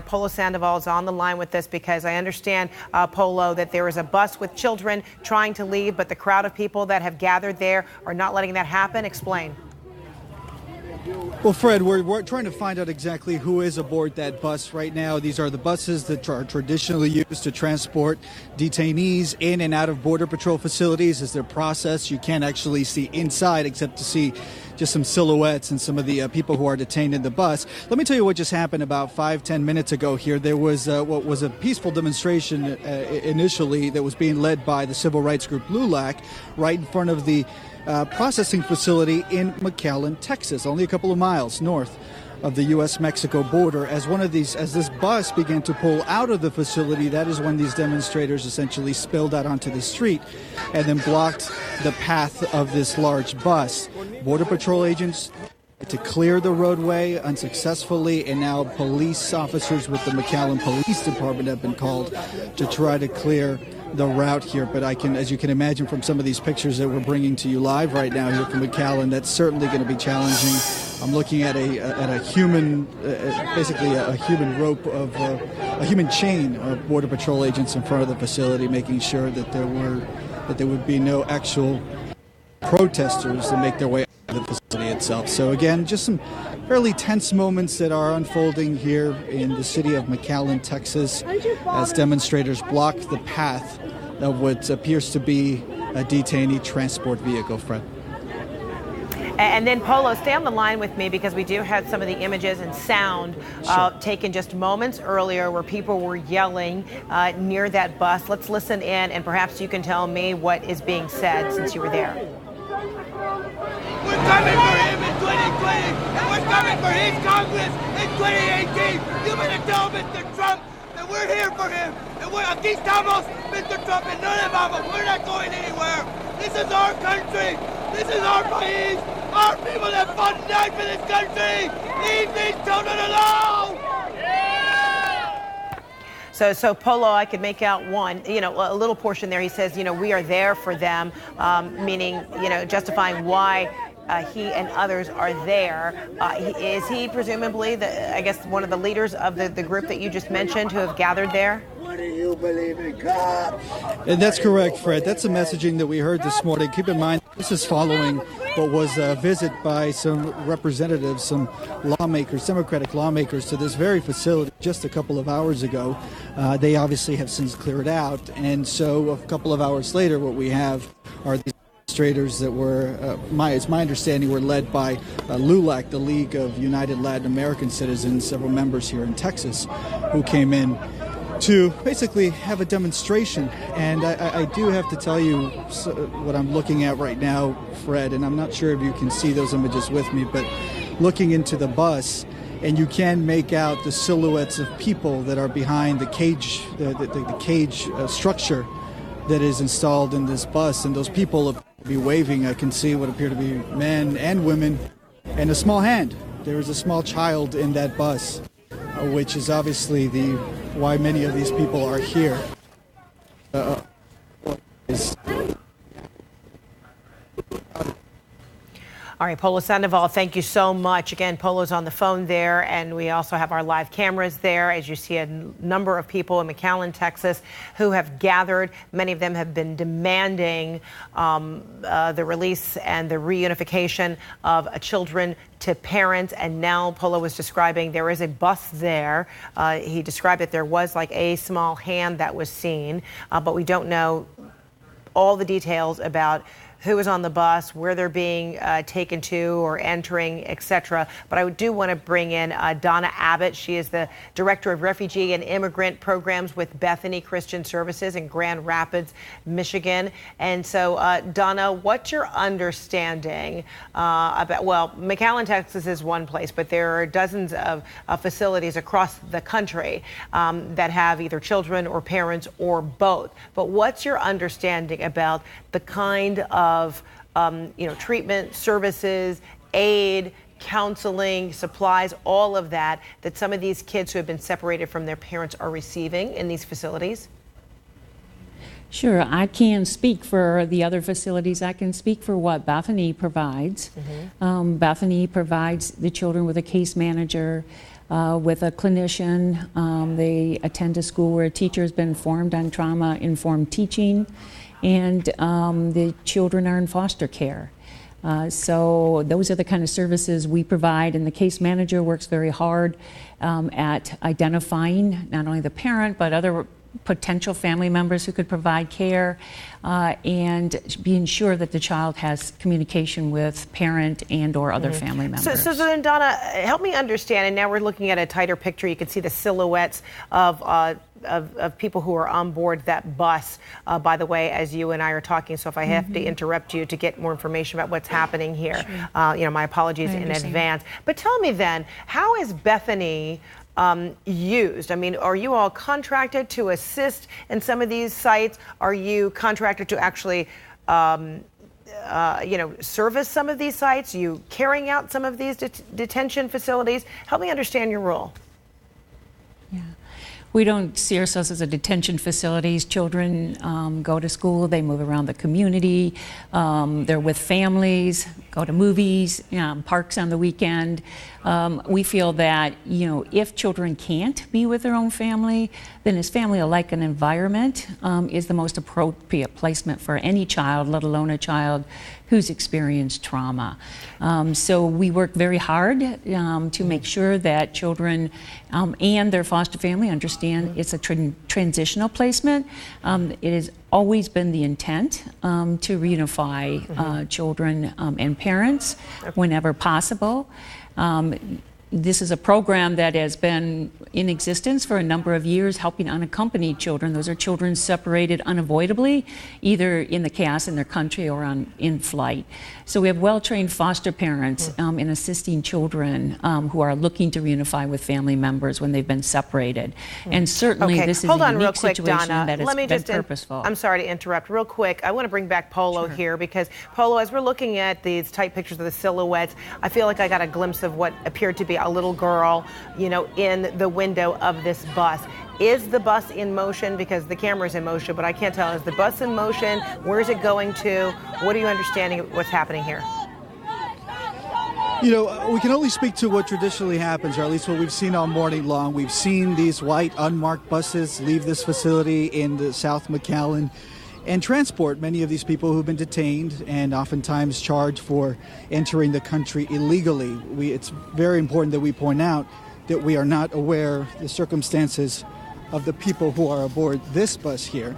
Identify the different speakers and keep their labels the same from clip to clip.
Speaker 1: Polo Sandoval is on the line with us because I understand, Polo, that there is a bus with children trying to leave, but the crowd of people that have gathered there are not letting that happen. Explain.
Speaker 2: Well, Fred, we're trying to find out exactly who is aboard that bus right now. These are the buses that are traditionally used to transport detainees in and out of Border Patrol facilities. As they're processed, you can't actually see inside except to see just some silhouettes and some of the people who are detained in the bus. Let me tell you what just happened about 5-10 minutes ago here. There was what was a peaceful demonstration initially that was being led by the civil rights group LULAC right in front of the processing facility in McAllen, Texas, only a couple of miles north of the U.S.-Mexico border. As this bus began to pull out of the facility, that is when these demonstrators essentially spilled out onto the street and then blocked the path of this large bus. Border Patrol agents to clear the roadway unsuccessfully, and now police officers with the McAllen Police Department have been called to try to clear the route here. But as you can imagine from some of these pictures that we're bringing to you live right now here from McAllen, that's certainly going to be challenging. I'm looking at a human, basically a human rope of a human chain of Border Patrol agents in front of the facility, making sure that there would be no actual protesters that make their way out of the facility itself. So again, just some fairly tense moments that are unfolding here in the city of McAllen, Texas, as demonstrators block the path of what appears to be a detainee transport vehicle, Fred.
Speaker 1: And then, Polo, stay on the line with me because we do have some of the images and sound taken just moments earlier where people were yelling near that bus. Let's listen in, and perhaps you can tell me what is being said since you were there.
Speaker 3: We're coming for him in 2020, and we're coming for his Congress in 2018. You better tell Mr. Trump that we're here for him, and aquí estamos, Mr. Trump, and no le vamos. We're not going anywhere. This is our country. This is our país. Our people that fought and died for this country. Leave these children alone.
Speaker 1: So Polo, I could make out a little portion there. He says, we are there for them, meaning, justifying why he and others are there. Is he presumably, one of the leaders of the group that you just mentioned who have gathered there?
Speaker 3: What do you believe in God?
Speaker 2: And that's correct, Fred. That's the messaging that we heard this morning. Keep in mind, this is following what was a visit by some representatives, some lawmakers, Democratic lawmakers, to this very facility just a couple of hours ago. They obviously have since cleared out. And so a couple of hours later, what we have are these demonstrators that were, it's my understanding, were led by LULAC, the League of United Latin American Citizens, several members here in Texas, who came in to basically have a demonstration. And I do have to tell you what I'm looking at right now, Fred, and I'm not sure if you can see those images with me, but looking into the bus, and you can make out the silhouettes of people that are behind the cage, the cage structure that is installed in this bus, and those people will be waving. I can see what appear to be men and women, and a small hand. There is a small child in that bus, which is obviously why many of these people are here.
Speaker 1: All right, Polo Sandoval, thank you so much. Again, Polo's on the phone there, and we also have our live cameras there. As you see, a number of people in McAllen, Texas, who have gathered. Many of them have been demanding the release and the reunification of children to parents. And now Polo was describing there is a bus there. He described that there was like a small hand that was seen, but we don't know all the details about who is on the bus, where they're being taken to or entering, etc. But I do want to bring in Donna Abbott. She is the Director of Refugee and Immigrant Programs with Bethany Christian Services in Grand Rapids, Michigan. And so, Donna, what's your understanding about, McAllen, Texas is one place, but there are dozens of facilities across the country that have either children or parents or both. But what's your understanding about the kind of treatment, services, aid, counseling, supplies, all of that some of these kids who have been separated from their parents are receiving in these facilities?
Speaker 4: Sure, I can speak for the other facilities. I can speak for what Bethany provides. Bethany provides the children with a case manager, with a clinician. They attend a school where a teacher has been formed on trauma-informed teaching, and the children are in foster care. So those are the kind of services we provide, and the case manager works very hard at identifying not only the parent but other potential family members who could provide care, and being sure that the child has communication with parent and or other family members.
Speaker 1: So then, Donna, help me understand, and now we're looking at a tighter picture. You can see the silhouettes of people who are on board that bus, by the way, as you and I are talking. So if I have to interrupt you to get more information about what's happening here, my apologies in advance. But tell me then, how is Bethany used? I mean, are you all contracted to assist in some of these sites? Are you contracted to actually, service some of these sites? Are you carrying out some of these detention facilities? Help me understand your role.
Speaker 4: Yeah. We don't see ourselves as a detention facilities. Children go to school, they move around the community, they're with families, go to movies, parks on the weekend. We feel that, if children can't be with their own family, then as family-alike an environment is the most appropriate placement for any child, let alone a child who's experienced trauma. So we work very hard to make sure that children and their foster family understand it's a transitional placement. It has always been the intent to reunify children and parents whenever possible. This is a program that has been in existence for a number of years, helping unaccompanied children. Those are children separated unavoidably, either in the chaos in their country or in flight. So we have well-trained foster parents in assisting children who are looking to reunify with family members when they've been separated. And certainly this is a unique situation that has been purposeful.
Speaker 1: I'm sorry to interrupt real quick. I want to bring back Polo here, because Polo, as we're looking at these tight pictures of the silhouettes, I feel like I got a glimpse of what appeared to be a little girl, in the window of this bus. Is the bus in motion? Because the camera's in motion, but I can't tell. Is the bus in motion? Where is it going to? What are you understanding of what's happening here?
Speaker 2: We can only speak to what traditionally happens, or at least what we've seen all morning long. We've seen these white unmarked buses leave this facility in the South McAllen and transport many of these people who've been detained and oftentimes charged for entering the country illegally. It's very important that we point out that we are not aware of the circumstances of the people who are aboard this bus here.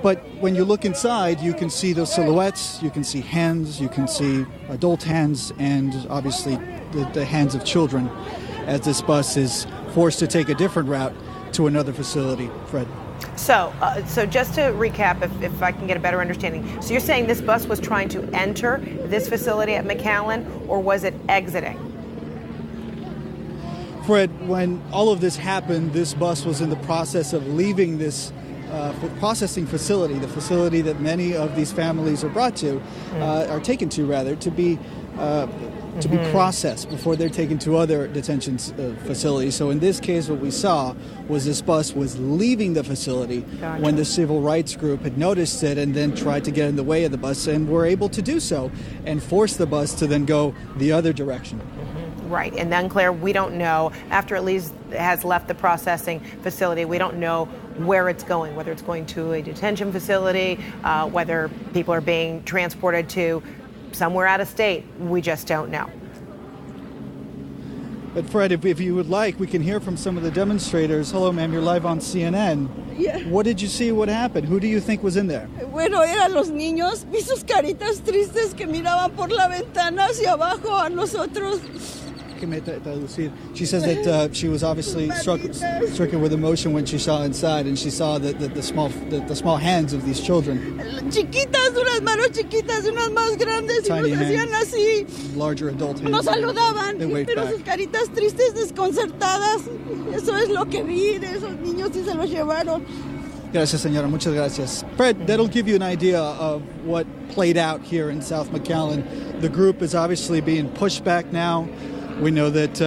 Speaker 2: But when you look inside, you can see those silhouettes, you can see hands, you can see adult hands, and obviously the hands of children, as this bus is forced to take a different route to another facility. Fred.
Speaker 1: So just to recap, if I can get a better understanding. So you're saying this bus was trying to enter this facility at McAllen, or was it exiting?
Speaker 2: Fred, when all of this happened, this bus was in the process of leaving this processing facility, the facility that many of these families are brought to, are taken to rather, to be processed before they're taken to other detention facilities. So in this case, what we saw was this bus was leaving the facility when the civil rights group had noticed it and then tried to get in the way of the bus, and were able to do so and force the bus to then go the other direction.
Speaker 1: Right, and then Claire, we don't know, after it has left the processing facility, we don't know where it's going, whether it's going to a detention facility, whether people are being transported to somewhere out of state. We just don't know.
Speaker 2: But Fred, if you would like, we can hear from some of the demonstrators. Hello, ma'am, you're live on CNN.
Speaker 5: Yeah.
Speaker 2: What did you see? What happened? Who do you think was in there?
Speaker 5: Bueno, eran los niños. Vi sus caritas tristes que miraban por la ventana hacia abajo a nosotros.
Speaker 2: She says that she was obviously stricken with emotion when she saw inside, and she saw the small hands of these children.
Speaker 5: Chiquitas, unas manos chiquitas y unas más grandes,
Speaker 2: Tiny
Speaker 5: y nos hacían así.
Speaker 2: Larger adult hands.
Speaker 5: Nos saludaban, pero
Speaker 2: back.
Speaker 5: sus caritas tristes, desconcertadas. Eso es lo que vi de esos niños y se los llevaron.
Speaker 2: Gracias, señora. Muchas gracias. Fred, that'll give you an idea of what played out here in South McAllen. The group is obviously being pushed back now. We know that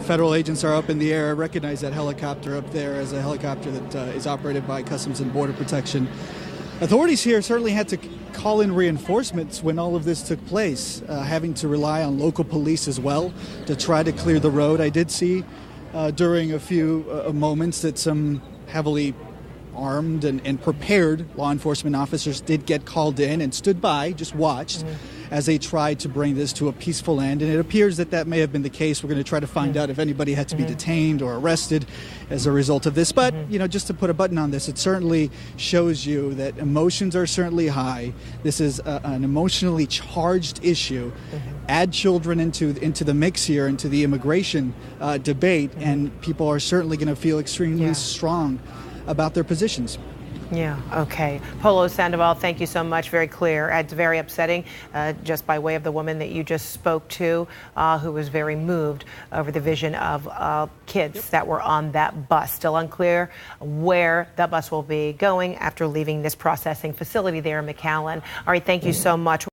Speaker 2: federal agents are up in the air. I recognize that helicopter up there as a helicopter that is operated by Customs and Border Protection. Authorities here certainly had to call in reinforcements when all of this took place, having to rely on local police as well to try to clear the road. I did see during a few moments that some heavily armed and prepared law enforcement officers did get called in and stood by, just watched, as they tried to bring this to a peaceful end. And it appears that that may have been the case. We're going to try to find out if anybody had to be detained or arrested as a result of this. But, you know, just to put a button on this, it certainly shows you that emotions are certainly high. This is an emotionally charged issue. Add children into the mix here, into the immigration debate, and people are certainly going to feel extremely strong about their positions.
Speaker 1: Yeah, okay. Polo Sandoval, thank you so much. Very clear. It's very upsetting, just by way of the woman that you just spoke to, who was very moved over the vision of kids that were on that bus. Still unclear where that bus will be going after leaving this processing facility there in McAllen. All right, thank you so much.